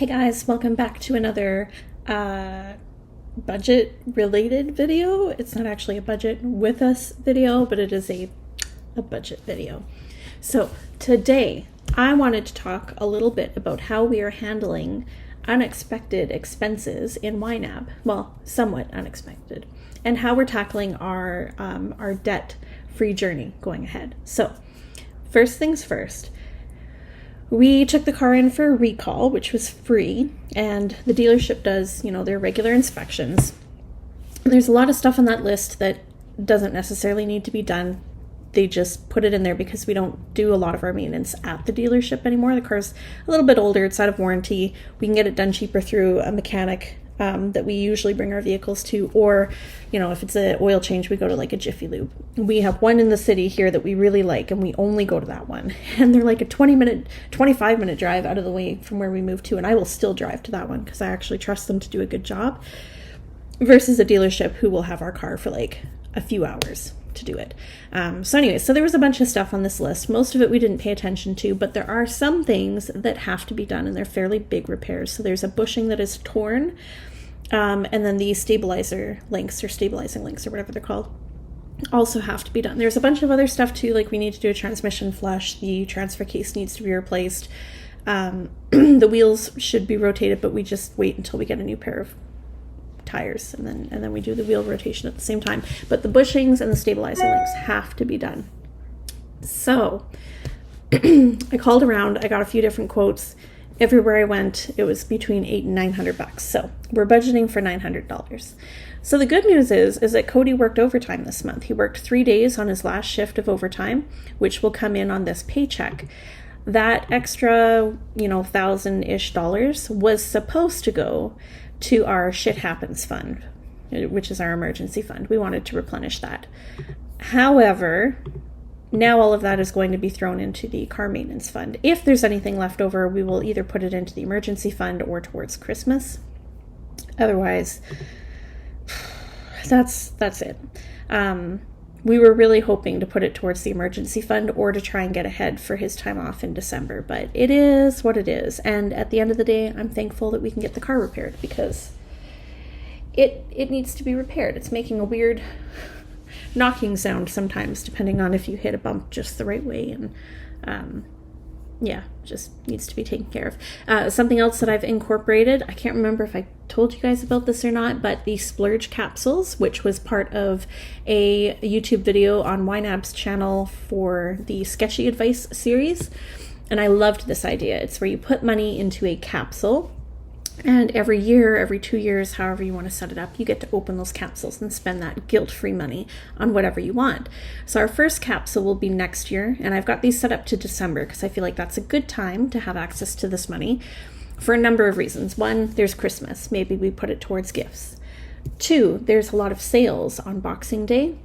guys, welcome back to another budget related video. It's not actually a budget with us video, but it is a budget video. So today I wanted to talk a little bit about how we are handling unexpected expenses in YNAB. Well, somewhat unexpected, and how we're tackling our debt-free journey going ahead. So first things first, we took the car in for a recall, which was free, and the dealership does, their regular inspections. There's a lot of stuff on that list that doesn't necessarily need to be done. They just put it in there because we don't do a lot of our maintenance at the dealership anymore. The car's a little bit older, it's out of warranty. We can get it done cheaper through a mechanic that we usually bring our vehicles to, or if it's an oil change, we go to like a Jiffy Lube. We have one in the city here that we really like, and we only go to that one, and they're like a 25-minute drive out of the way from where we moved to, and I will still drive to that one because I actually trust them to do a good job, versus a dealership who will have our car for like a few hours to do it. So there was a bunch of stuff on this list. Most of it we didn't pay attention to, but there are some things that have to be done, and they're fairly big repairs. So there's a bushing that is torn, and then the stabilizing links or whatever they're called also have to be done. There's a bunch of other stuff too, like we need to do a transmission flush, the transfer case needs to be replaced, the wheels should be rotated, but we just wait until we get a new pair of tires, and then we do the wheel rotation at the same time. But the bushings and the stabilizing links have to be done. So I called around, I got a few different quotes. Everywhere I went, it was between $800 and $900. So we're budgeting for $900. So the good news is that Cody worked overtime this month. He worked 3 days on his last shift of overtime, which will come in on this paycheck. That extra, $1,000-ish was supposed to go to our shit happens fund, which is our emergency fund. We wanted to replenish that. However, now all of that is going to be thrown into the car maintenance fund. If there's anything left over, we will either put it into the emergency fund or towards Christmas. Otherwise, that's it. We were really hoping to put it towards the emergency fund or to try and get ahead for his time off in December, but it is what it is. And at the end of the day, I'm thankful that we can get the car repaired because it needs to be repaired. It's making a weird knocking sound sometimes, depending on if you hit a bump just the right way, and just needs to be taken care of. Something else that I've incorporated, I can't remember if I told you guys about this or not, but the Splurge Capsules, which was part of a YouTube video on YNAB's channel for the Sketchy Advice series. And I loved this idea. It's where you put money into a capsule, and every year, every 2 years, however you want to set it up, you get to open those capsules and spend that guilt-free money on whatever you want. So our first capsule will be next year, and I've got these set up to December because I feel like that's a good time to have access to this money for a number of reasons. One, there's Christmas. Maybe we put it towards gifts. 2, there's a lot of sales on Boxing Day.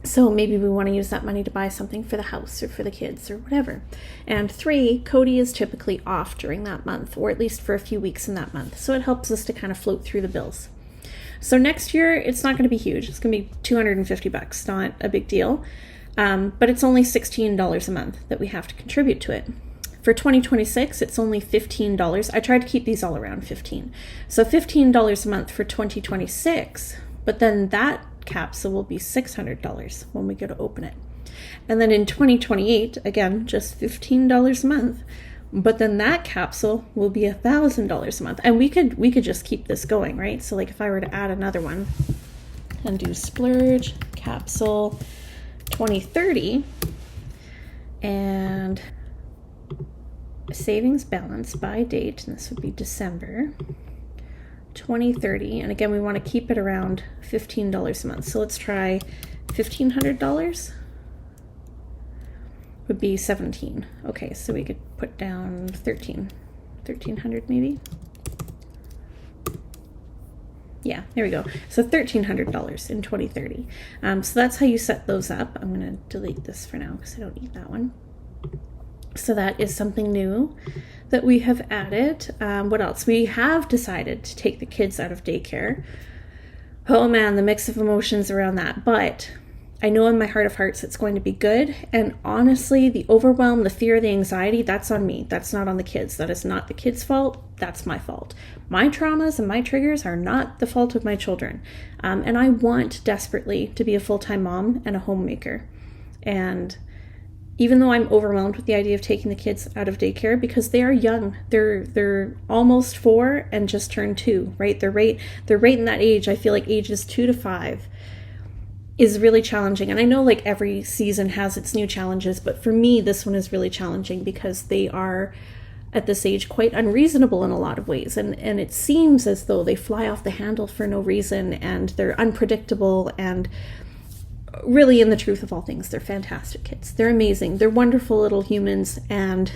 So maybe we want to use that money to buy something for the house or for the kids or whatever. And 3, Cody is typically off during that month, or at least for a few weeks in that month. So it helps us to kind of float through the bills. So next year, it's not going to be huge. It's going to be $250, not a big deal. But it's only $16 a month that we have to contribute to it. For 2026, it's only $15. I tried to keep these all around 15. So $15 a month for 2026, but then that capsule will be $600 when we go to open it. And then in 2028, again, just $15 a month, but then that capsule will be $1,000 a month. And we could just keep this going, right? So like if I were to add another one and do Splurge Capsule 2030 and savings balance by date, and this would be December 2030, and again we want to keep it around $15 a month. So let's try $1,500 would be 17. Okay, so we could put down 1300 maybe. Yeah, there we go. So $1,300 in 2030. So that's how you set those up. I'm going to delete this for now because I don't need that one. So that is something new that we have added. What else? We have decided to take the kids out of daycare. Oh man, the mix of emotions around that. But I know in my heart of hearts it's going to be good. And honestly, the overwhelm, the fear, the anxiety, that's on me. That's not on the kids. That is not the kids' fault. That's my fault. My traumas and my triggers are not the fault of my children. And I want desperately to be a full-time mom and a homemaker. And even though I'm overwhelmed with the idea of taking the kids out of daycare, because they are young, they're almost 4 and just turned 2, right? They're right in that age. I feel like ages 2 to 5 is really challenging. And I know like every season has its new challenges, but for me, this one is really challenging because they are at this age quite unreasonable in a lot of ways. And it seems as though they fly off the handle for no reason, and they're unpredictable, and really, in the truth of all things, they're fantastic kids. They're amazing. They're wonderful little humans, and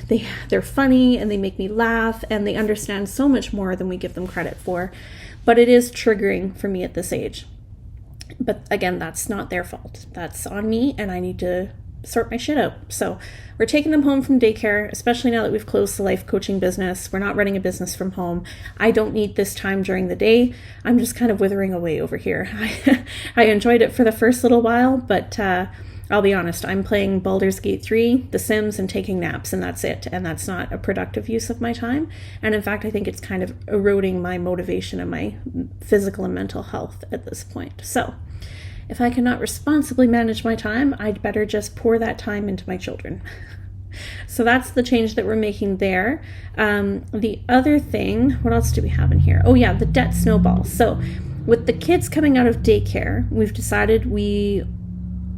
they're funny, and they make me laugh, and they understand so much more than we give them credit for. But it is triggering for me at this age. But again, that's not their fault. That's on me, and I need to sort my shit out. So we're taking them home from daycare, especially now that we've closed the life coaching business. We're not running a business from home. I don't need this time during the day. I'm just kind of withering away over here. I enjoyed it for the first little while, but I'll be honest, I'm playing Baldur's Gate 3, The Sims, and taking naps, and that's it. And that's not a productive use of my time. And in fact, I think it's kind of eroding my motivation and my physical and mental health at this point. So if I cannot responsibly manage my time, I'd better just pour that time into my children. So that's the change that we're making there. The other thing, what else do we have in here? Oh yeah, the debt snowball. So with the kids coming out of daycare, we've decided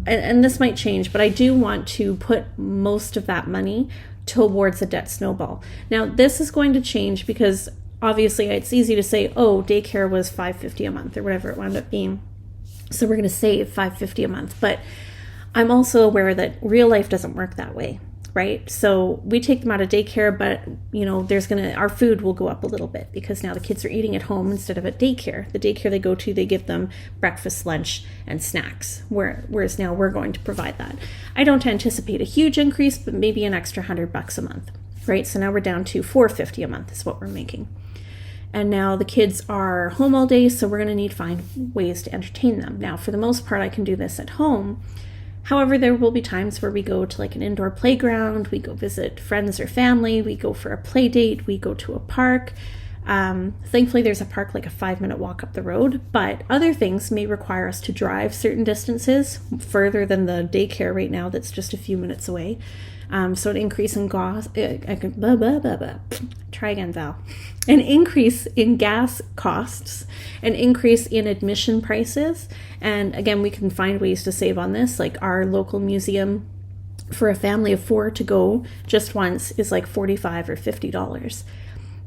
and this might change, but I do want to put most of that money towards a debt snowball. Now, this is going to change because obviously it's easy to say, oh, daycare was $550 a month or whatever it wound up being. So we're going to save $550 a month. But I'm also aware that real life doesn't work that way, right? So we take them out of daycare, but our food will go up a little bit because now the kids are eating at home instead of at daycare. The daycare they go to, they give them breakfast, lunch, and snacks, whereas now we're going to provide that. I don't anticipate a huge increase, but maybe an extra $100 a month, right? So now we're down to $450 a month is what we're making. And now the kids are home all day, so we're going to need to find ways to entertain them. Now, for the most part, I can do this at home. However, there will be times where we go to like an indoor playground, we go visit friends or family, we go for a play date, we go to a park. Thankfully, there's a park like a 5-minute walk up the road, but other things may require us to drive certain distances further than the daycare right now that's just a few minutes away. So an increase in gas, try again, Val. An increase in gas costs, an increase in admission prices. And again, we can find ways to save on this. Like our local museum for a family of 4 to go just once is like $45 or $50.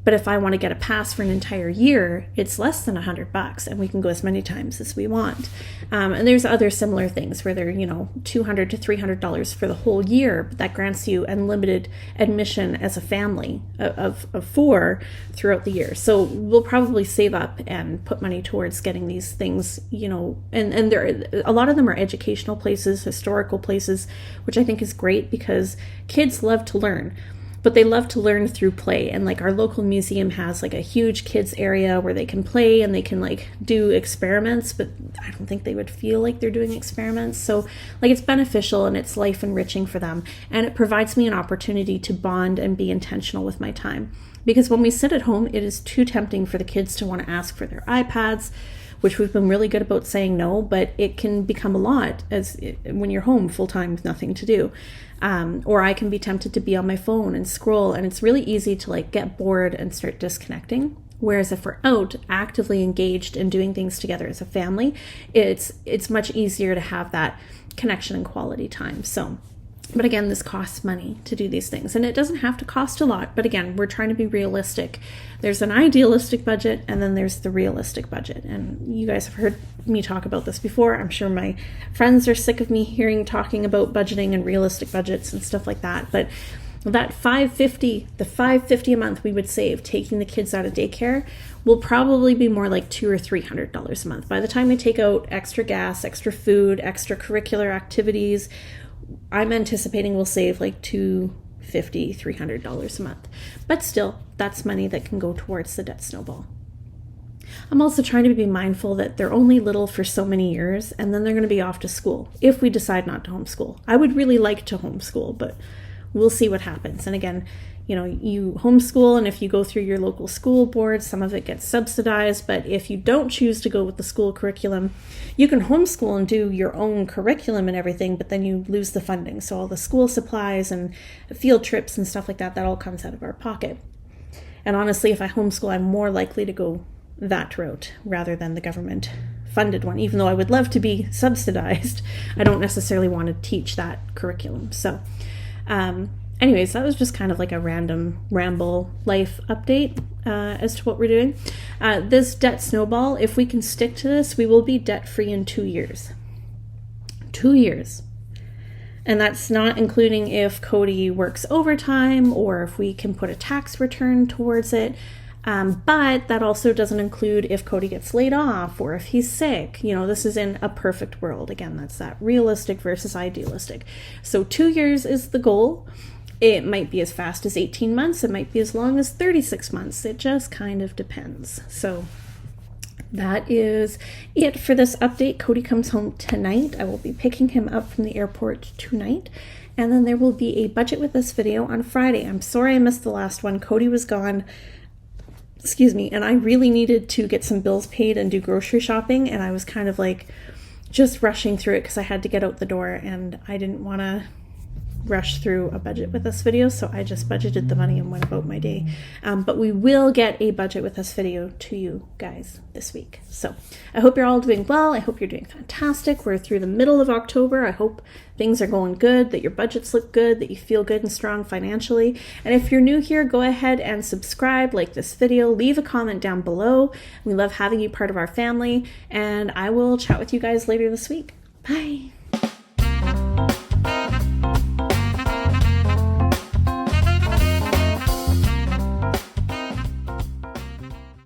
But if I want to get a pass for an entire year, it's less than $100, and we can go as many times as we want. And there's other similar things where they're, $200 to $300 for the whole year, but that grants you unlimited admission as a family of 4 throughout the year. So we'll probably save up and put money towards getting these things, and a lot of them are educational places, historical places, which I think is great because kids love to learn. But they love to learn through play. And like our local museum has like a huge kids area where they can play and they can like do experiments, but I don't think they would feel like they're doing experiments. So like it's beneficial and it's life enriching for them. And it provides me an opportunity to bond and be intentional with my time. Because when we sit at home, it is too tempting for the kids to want to ask for their iPads, which we've been really good about saying no, but it can become a lot when you're home full-time with nothing to do. Or I can be tempted to be on my phone and scroll, and it's really easy to like get bored and start disconnecting. Whereas if we're out actively engaged and doing things together as a family, it's much easier to have that connection and quality time. So, but again, this costs money to do these things, and it doesn't have to cost a lot. But again, we're trying to be realistic. There's an idealistic budget, and then there's the realistic budget. And you guys have heard me talk about this before. I'm sure my friends are sick of me talking about budgeting and realistic budgets and stuff like that. But that $550 a month we would save taking the kids out of daycare will probably be more like $200 or $300 a month. By the time we take out extra gas, extra food, extracurricular activities, I'm anticipating we'll save like $250, $300 a month. But still, that's money that can go towards the debt snowball. I'm also trying to be mindful that they're only little for so many years, and then they're going to be off to school if we decide not to homeschool. I would really like to homeschool, but we'll see what happens. And again, you homeschool, and if you go through your local school board, some of it gets subsidized. But if you don't choose to go with the school curriculum, you can homeschool and do your own curriculum and everything, but then you lose the funding. So all the school supplies and field trips and stuff like that, that all comes out of our pocket. And honestly, if I homeschool, I'm more likely to go that route rather than the government funded one. Even though I would love to be subsidized, I don't necessarily want to teach that curriculum. So anyways, that was just kind of like a random ramble life update as to what we're doing. This debt snowball, if we can stick to this, we will be debt free in 2 years. 2 years. And that's not including if Cody works overtime or if we can put a tax return towards it. But that also doesn't include if Cody gets laid off or if he's sick. This is in a perfect world. Again, that's that realistic versus idealistic. So 2 years is the goal. It might be as fast as 18 months. It might be as long as 36 months. It just kind of depends. So that is it for this update. Cody comes home tonight. I will be picking him up from the airport tonight. And then there will be a budget with this video on Friday. I'm sorry I missed the last one. Cody was gone. Excuse me. And I really needed to get some bills paid and do grocery shopping. And I was kind of like just rushing through it because I had to get out the door and I didn't want to rush through a budget with this video, so I just budgeted the money and went about my day. But we will get a budget with this video to you guys this week. So I hope you're all doing well. I hope you're doing fantastic. We're through the middle of October. I hope things are going good, that your budgets look good, that you feel good and strong financially. And if you're new here, go ahead and subscribe, like this video, leave a comment down below. We love having you part of our family, and I will chat with you guys later this week. Bye.